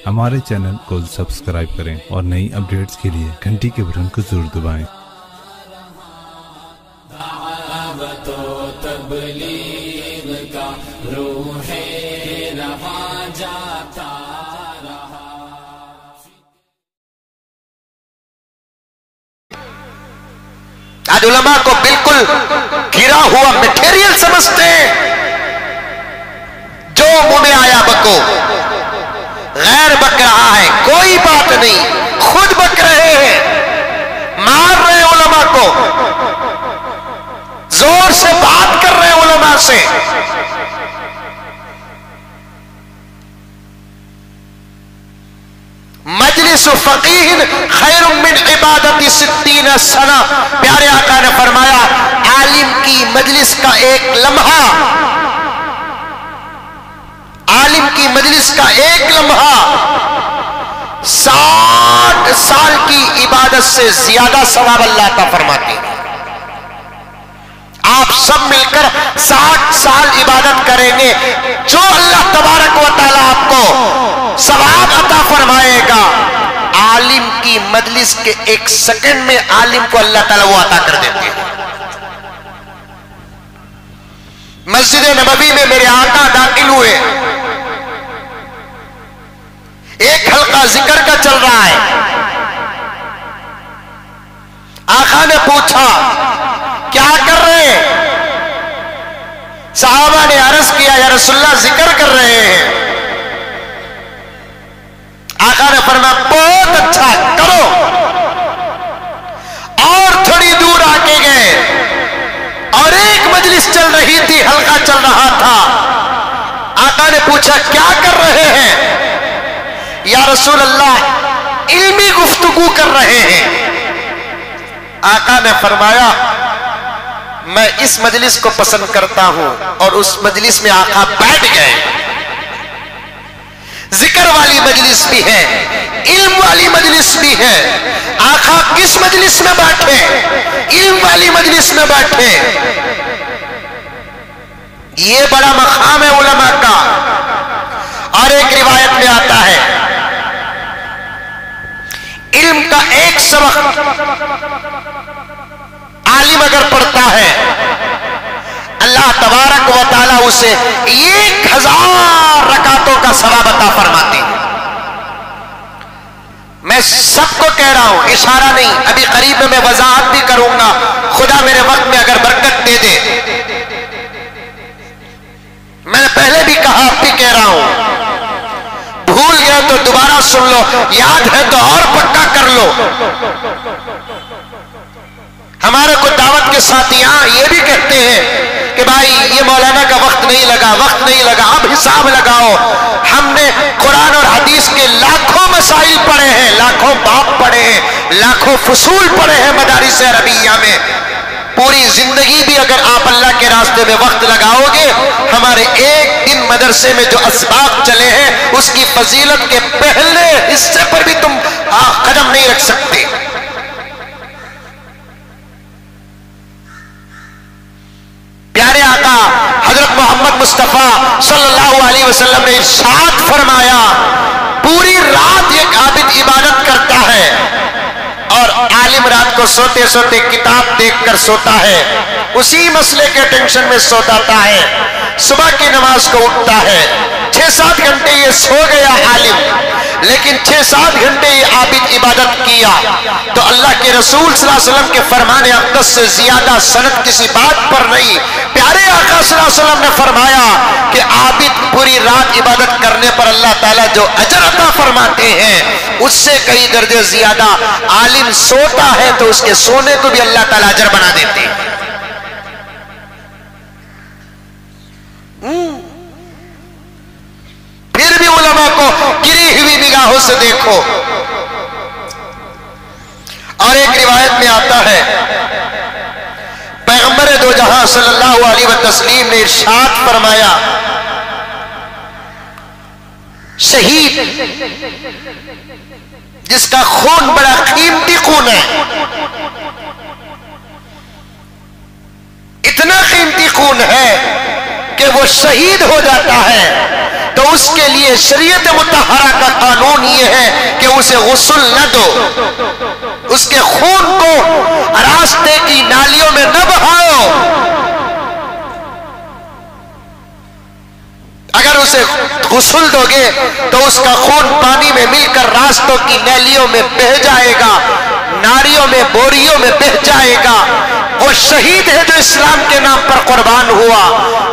ہمارے چینل کو سبسکرائب کریں اور نئی اپڈیٹس کے لیے گھنٹی کے بٹن کو ضرور دبائیں۔ دعوت و تبلیغ کا روح رواں جاتا رہا۔ آج علماء کو بالکل گرا ہوا میٹیریل سمجھتے ہیں، جو منہ میں آیا بکو، غیر بک رہا ہے کوئی بات نہیں، خود بک رہے ہیں، مار رہے ہیں علماء کو، زور سے بات کر رہے ہیں علماء سے۔ مجلس فقیہ خیر من عبادت 60 سنہ، پیارے آقا نے فرمایا عالم کی مجلس کا ایک لمحہ، عالم کی مجلس کا ایک لمحہ 60 سال کی عبادت سے زیادہ ثواب اللہ عطا فرماتے ہیں۔ آپ سب مل کر 60 سال عبادت کریں گے، جو اللہ تبارک و تعالی آپ کو ثواب عطا فرمائے گا، عالم کی مجلس کے ایک سیکنڈ میں عالم کو اللہ تعالی وہ عطا کر دیتے ہیں۔ مسجد نبوی میں میرے آقا داخل ہوئے، ایک حلقہ ذکر کا چل رہا ہے، آقا نے پوچھا کیا کر رہے ہیں؟ صحابہ نے عرض کیا یا رسول اللہ ذکر کر رہے ہیں۔ آقا نے فرمایا بہت اچھا کرو، اور تھوڑی دور آگے گئے اور ایک مجلس چل رہی تھی، حلقہ چل رہا تھا، آقا نے پوچھا کیا کر رہے ہیں؟ یا رسول اللہ علمی گفتگو کر رہے ہیں۔ آقا نے فرمایا میں اس مجلس کو پسند کرتا ہوں، اور اس مجلس میں آقا بیٹھ گئے۔ ذکر والی مجلس بھی ہے، علم والی مجلس بھی ہے، آقا کس مجلس میں بیٹھے؟ علم والی مجلس میں بیٹھے۔ یہ بڑا مقام ہے علماء کا۔ اور ایک روایت میں آتا ہے علم کا ایک سبق عالم اگر پڑھتا ہے، اللہ تبارک و تعالی اسے 1000 رکعتوں کا ثواب عطا فرماتے ہیں۔ میں سب کو کہہ رہا ہوں، اشارہ نہیں، ابھی قریب میں وضاحت بھی کروں گا، خدا میرے وقت میں اگر برکت دے دے۔ میں نے پہلے بھی کہا، اب بھی کہہ رہا ہوں، بھول گئے تو دوبارہ سن لو، یاد ہے تو اور پکا کر لو۔ ہمارے کو دعوت کے ساتھیاں یہ بھی کہتے ہیں کہ بھائی یہ مولانا کا وقت نہیں لگا، وقت نہیں لگا، اب حساب لگاؤ۔ ہم نے قرآن اور حدیث کے لاکھوں مسائل پڑھے ہیں، لاکھوں باب پڑھے ہیں، لاکھوں فصول پڑھے ہیں مدارس عربیہ میں۔ پوری زندگی بھی اگر آپ اللہ کے راستے میں وقت لگاؤ گے، ہمارے ایک دن مدرسے میں جو اسباق چلے ہیں اس کی فضیلت کے پہلے حصے پر بھی تم قدم نہیں رکھ سکتے۔ پیارے آقا حضرت محمد مصطفیٰ صلی اللہ علیہ وسلم نے ارشاد فرمایا پوری رات ایک عابد عبادت کرتا ہے، اور عالم رات کو سوتے سوتے کتاب دیکھ کر سوتا ہے، اسی مسئلے کے ٹینشن میں سوتا ہے، صبح کی نماز کو اٹھتا ہے، 6-7 گھنٹے یہ سو گیا عالم، لیکن 6-7 گھنٹے یہ عابد عبادت کیا، تو اللہ کے رسول صلی اللہ علیہ وسلم کے فرمان اقدس سے زیادہ سند کسی بات پر نہیں۔ پیارے آقا صلی اللہ علیہ وسلم نے فرمایا کہ عابد پوری رات عبادت کرنے پر اللہ تعالیٰ جو اجر عطا فرماتے ہیں اس سے کئی درجے زیادہ عالم سوتا ہے تو اس کے سونے کو بھی اللہ تعالیٰ اجر بنا دیتے ہیں۔ پھر بھی علماء کو گری ہوئی نگاہوں سے دیکھو۔ اور ایک روایت میں آتا ہے پیغمبر دو جہاں صلی اللہ علیہ وسلم نے ارشاد فرمایا شہید جس کا خون بڑا قیمتی خون ہے، اتنا قیمتی خون ہے کہ وہ شہید ہو جاتا ہے تو اس کے لیے شریعت مطہرہ کا قانون اسے غسل نہ دو، اس کے خون کو راستے کی نالیوں میں نہ بہاؤ. اگر اسے غسل دو گے تو اس کا خون پانی میں مل کر راستوں کی نیلیوں میں بہہ جائے گا، ناریوں میں بوریوں میں بہہ جائے گا. وہ شہید ہے جو اسلام کے نام پر قربان ہوا،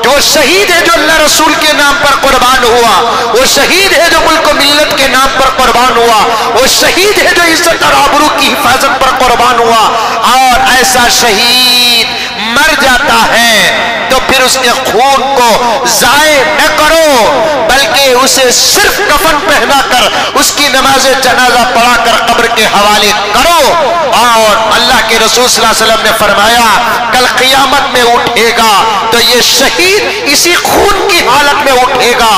وہ شہید ہے جو اللہ رسول کے نام پر قربان ہوا، وہ شہید ہے جو ملک و ملت کے نام پر قربان ہوا، وہ شہید ہے جو عزت اور آبرو کی حفاظت پر قربان ہوا. اور ایسا شہید مر جاتا ہے تو پھر اس کے خون کو ضائع نہ کرو، بلکہ اسے صرف کفن پہنا کر اس کی نماز جنازہ پڑھا کر قبر کے حوالے کرو. اور اللہ کے رسول صلی اللہ علیہ وسلم نے فرمایا کل قیامت میں اٹھے گا تو یہ شہید اسی خون کی حالت میں اٹھے گا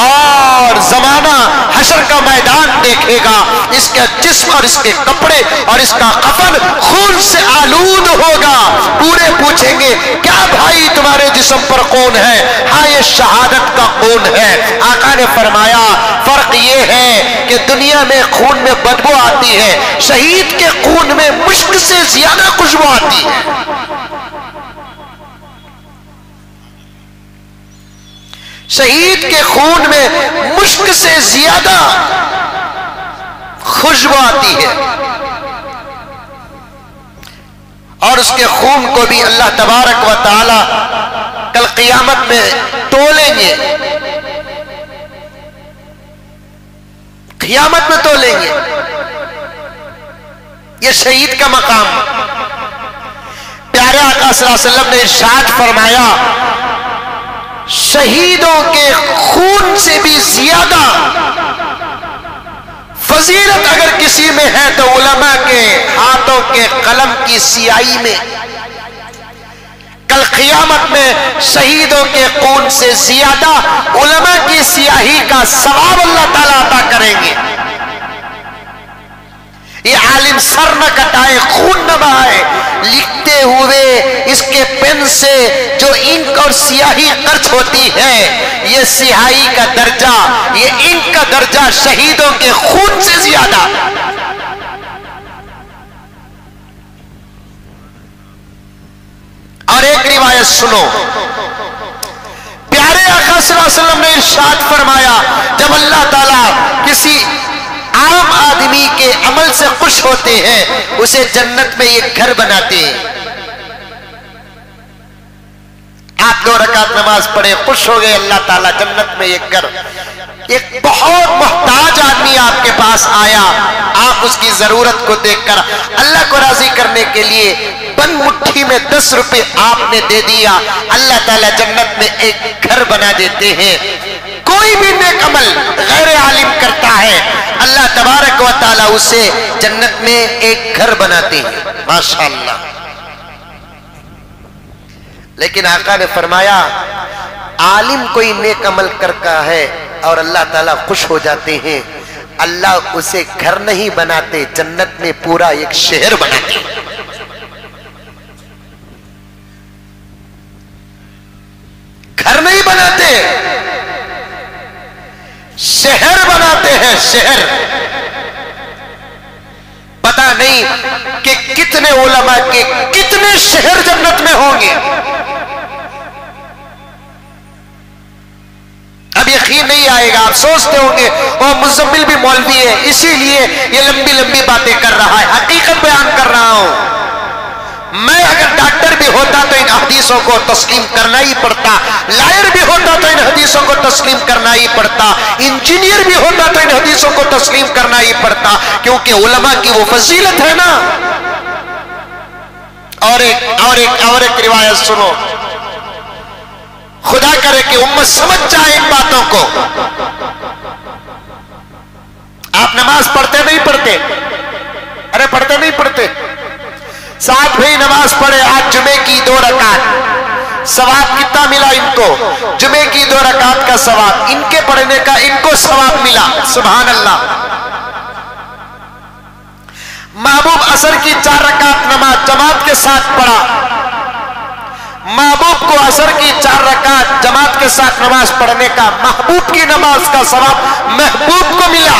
اور زمانہ حشر کا میدان دیکھے گا. اس کا جسم اور اس کے کپڑے اور اس کا کفن خون سے آلود ہوگا. پورے پوچھیں گے کیا بھائی تمہارے جسم پر خون ہے؟ ہاں یہ شہادت کا خون ہے. آقا نے فرمایا فرق یہ ہے کہ دنیا میں خون میں بدبو آتی ہے، شہید کے خون میں مشک سے زیادہ خوشبو آتی ہے. شہید کے خون میں مشک سے زیادہ خوشبو آتی ہے. اور اس کے خون کو بھی اللہ تبارک و تعالی کل قیامت میں تولیں گے، قیامت میں تولیں گے. یہ شہید کا مقام. پیارے آقا صلی اللہ علیہ وسلم نے ارشاد فرمایا شہیدوں کے خون سے بھی زیادہ فضیلت اگر کسی میں ہے تو علماء کے ہاتھوں کے قلم کی سیاہی میں. کل قیامت میں شہیدوں کے خون سے زیادہ علماء کی سیاہی کا ثواب اللہ تعالیٰ عطا کریں گے. یہ عالم سر نہ کٹائے، خون نہ بہائے، لکھتے ہوئے اس کے پین سے جو انک اور سیاہی خرچ ہوتی ہے، یہ سیاہی کا درجہ، یہ انک کا درجہ شہیدوں کے خون سے زیادہ. اور ایک روایت سنو، پیارے آقا صلی اللہ علیہ وسلم نے ارشاد فرمایا جب اللہ تعالیٰ کسی عام آدمی کے عمل سے خوش ہوتے ہیں اسے جنت میں ایک گھر بناتے ہیں. آپ 2 رکعت نماز پڑھے، خوش ہو گئے، اللہ تعالیٰ جنت میں ایک گھر. ایک بہت محتاج آدمی آپ کے پاس آیا، آپ اس کی ضرورت کو دیکھ کر اللہ کو راضی کرنے کے لیے بند مٹھی میں 10 روپے آپ نے دے دیا، اللہ تعالیٰ جنت میں ایک گھر بنا دیتے ہیں. کوئی بھی نیک عمل غیر عالم کرتا ہے اللہ تبارک و تعالیٰ اسے جنت میں ایک گھر بناتے ہیں. ماشاءاللہ. لیکن آقا نے فرمایا عالم کوئی نیک عمل کرتا ہے اور اللہ تعالیٰ خوش ہو جاتے ہیں، اللہ اسے گھر نہیں بناتے، جنت میں پورا ایک شہر بناتے ہیں. گھر نہیں بناتے، شہر بناتے ہیں. شہر. پتہ نہیں کہ کتنے علماء کے کتنے شہر جنت میں ہوں گے. اب یقین نہیں آئے گا، آپ سوچتے ہوں گے وہ مزمل بھی مولوی ہے اسی لیے یہ لمبی لمبی باتیں کر رہا ہے. حقیقت بیان کر رہا ہوں. میں اگر ڈاکٹر بھی ہوتا تو ان حدیثوں کو تسلیم کرنا ہی پڑتا، لائر بھی ہوتا تو ان حدیثوں کو تسلیم کرنا ہی پڑتا، انجینئر بھی ہوتا تو ان حدیثوں کو تسلیم کرنا ہی پڑتا، کیونکہ علماء کی وہ فضیلت ہے نا. اور ایک روایت سنو، خدا کرے کہ امت سمجھ جائے ان باتوں کو. آپ نماز پڑھتے نہیں پڑھتے؟ ارے پڑھتے نہیں پڑھتے؟ ساتھ بھائی نماز پڑھے، آج جمعے کی 2 رکعت، ثواب کتنا ملا ان کو؟ جمعے کی 2 رکعت کا ثواب، ان کے پڑھنے کا ان کو ثواب ملا. سبحان اللہ. محبوب عصر کی 4 رکعت نماز جماعت کے ساتھ پڑھا، محبوب کو عصر کی 4 رکعت جماعت کے ساتھ نماز پڑھنے کا، محبوب کی نماز کا ثواب محبوب کو ملا.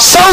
100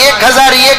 1001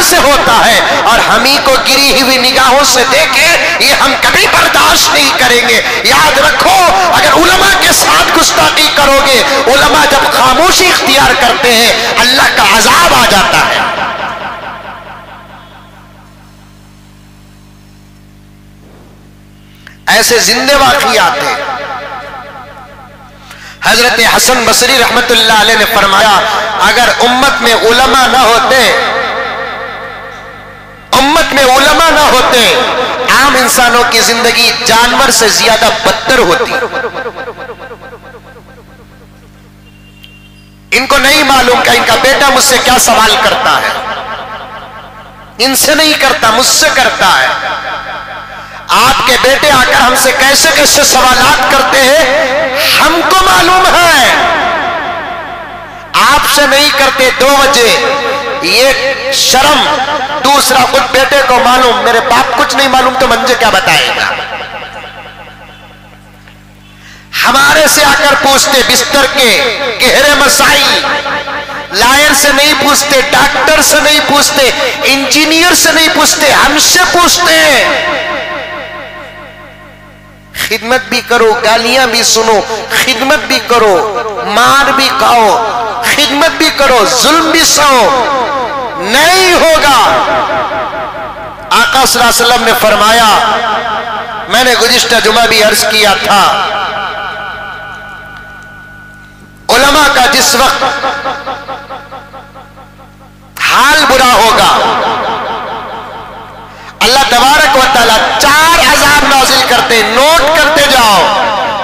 سامنے سے ہوتا ہے اور ہم ہی کو گری ہوئی نگاہوں سے دیکھے، یہ ہم کبھی برداشت نہیں کریں گے۔ یاد رکھو، اگر علماء کے ساتھ گستاخی کرو گے، علماء جب خاموشی اختیار کرتے ہیں اللہ کا عذاب آ جاتا ہے۔ ایسے زندے واقعات ہیں۔ حضرت حسن بصری رحمت اللہ علیہ نے فرمایا، اگر امت میں علماء نہ ہوتے عام انسانوں کی زندگی جانور سے زیادہ بدتر ہوتی۔ ان کو نہیں معلوم کہ ان کا بیٹا مجھ سے کیا سوال کرتا ہے، ان سے نہیں کرتا، مجھ سے کرتا ہے۔ آپ کے بیٹے آ کر ہم سے کیسے کیسے سوالات کرتے ہیں ہم کو معلوم ہے، آپ سے نہیں کرتے۔ 2 وجہ، یہ شرم، دوسرا خود بیٹے کو معلوم، میرے باپ کچھ نہیں معلوم تو مجھے کیا بتائے گا۔ ہمارے سے آ کر پوچھتے بستر کے گہرے مسائل، لائر سے نہیں پوچھتے، ڈاکٹر سے نہیں پوچھتے، انجینئر سے نہیں پوچھتے، ہم سے پوچھتے ہیں۔ خدمت بھی کرو، گالیاں بھی سنو، خدمت بھی کرو، مار بھی کھاؤ، خدمت بھی کرو، ظلم بھی سہو، نہیں ہوگا۔ آقا صلی اللہ علیہ وسلم نے فرمایا، میں نے گزشتہ جمعہ بھی عرض کیا تھا، علماء کا جس وقت حال برا ہوگا، اللہ تبارک و تعالیٰ 4 عذاب نازل کرتے، نوٹ کرتے جاؤ،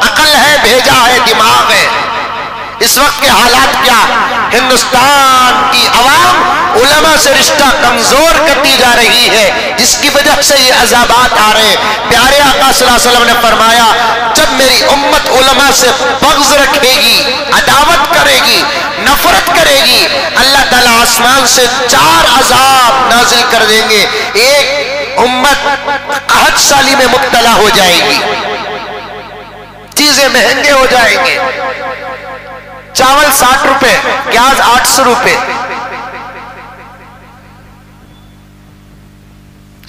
عقل ہے، بھیجا ہے، دماغ ہے۔ اس وقت کے حالات کیا؟ ہندوستان کی عوام علماء سے رشتہ کمزور کرتی جا رہی ہے، جس کی وجہ سے یہ عذابات آ رہے ہیں۔ پیارے آقا صلی اللہ علیہ وسلم نے فرمایا، جب میری امت علماء سے بغض رکھے گی، عداوت کرے گی، نفرت کرے گی، اللہ تعالیٰ آسمان سے 4 عذاب نازل کر دیں گے۔ ایک، امت قحط سالی میں مبتلا ہو جائے گی، چیزیں مہنگے ہو جائیں گے، چاول 60 روپے، پیاز 800 روپے،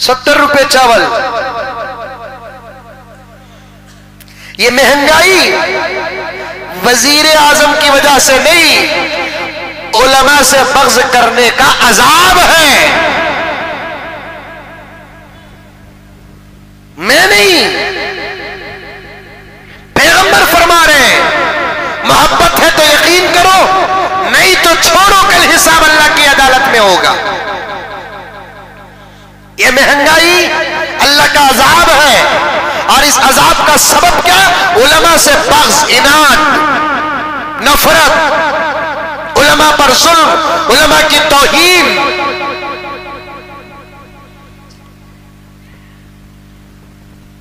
70 روپے چاول۔ یہ مہنگائی وزیر اعظم کی وجہ سے نہیں، علماء سے بغض کرنے کا عذاب ہے۔ میں نہیں، پیغمبر فرما رہے ہیں، محبت ہے تو یقین کرو، نہیں تو چھوڑو، کل حساب اللہ کی عدالت میں ہوگا۔ یہ مہنگائی اللہ کا عذاب ہے، اور اس عذاب کا سبب کیا؟ علماء سے بغض، عناد، نفرت، علماء پر ظلم، علماء کی توہین۔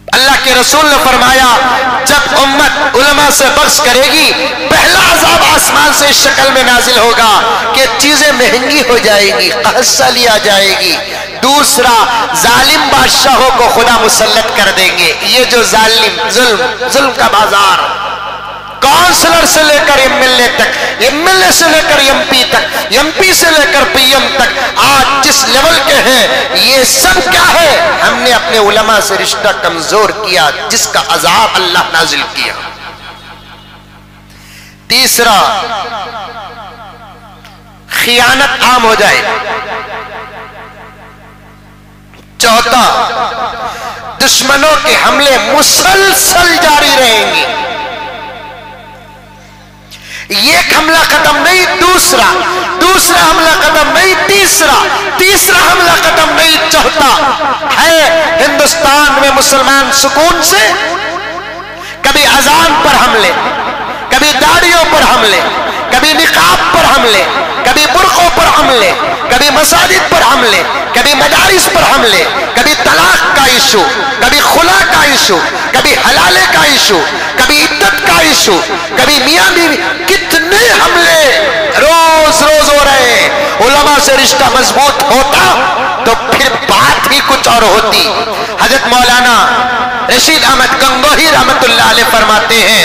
اللہ کے رسول نے فرمایا، جب امت علماء سے بغض کرے گی، پہلا عذاب آسمان سے اس شکل میں نازل ہوگا کہ چیزیں مہنگی ہو جائے گی، قحط سالی آ جائے گی۔ دوسرا، ظالم بادشاہوں کو خدا مسلط کر دیں گے۔ یہ جو ظالم، ظلم کا بازار، کونسلر سے لے کر ایم ایل اے تک، ایم ایل اے سے لے کر ایم پی تک، ایم پی سے لے کر پی ایم تک، آج جس لیول کے ہیں، یہ سب کیا ہے؟ ہم نے اپنے علماء سے رشتہ کمزور کیا، جس کا عذاب اللہ نازل کیا۔ تیسرا، خیانت عام ہو جائے۔ چوتھا، دشمنوں کے حملے مسلسل جاری رہیں گے۔ ایک حملہ ختم نہیں، دوسرا حملہ ختم نہیں، تیسرا حملہ ختم نہیں، چوتھا ہے۔ ہندوستان میں مسلمان سکون سے کبھی اذان پر حملے، کبھی داڑھیوں پر حملے، کبھی نقاب پر حملے، کبھی برقعوں پر حملے، کبھی مساجد پر حملے، کبھی مدارس پر حملے، کبھی طلاق کا ایشو، کبھی خلا کا ایشو، کبھی حلالے کا ایشو، کبھی عدت کا ایشو، کبھی میاں بیوی، کتنے حملے روز ہو رہے ہیں۔ علماء سے رشتہ مضبوط ہوتا تو پھر بات ہی کچھ اور ہوتی۔ حضرت مولانا رشید احمد گنگوہی رحمت اللہ علیہ فرماتے ہیں،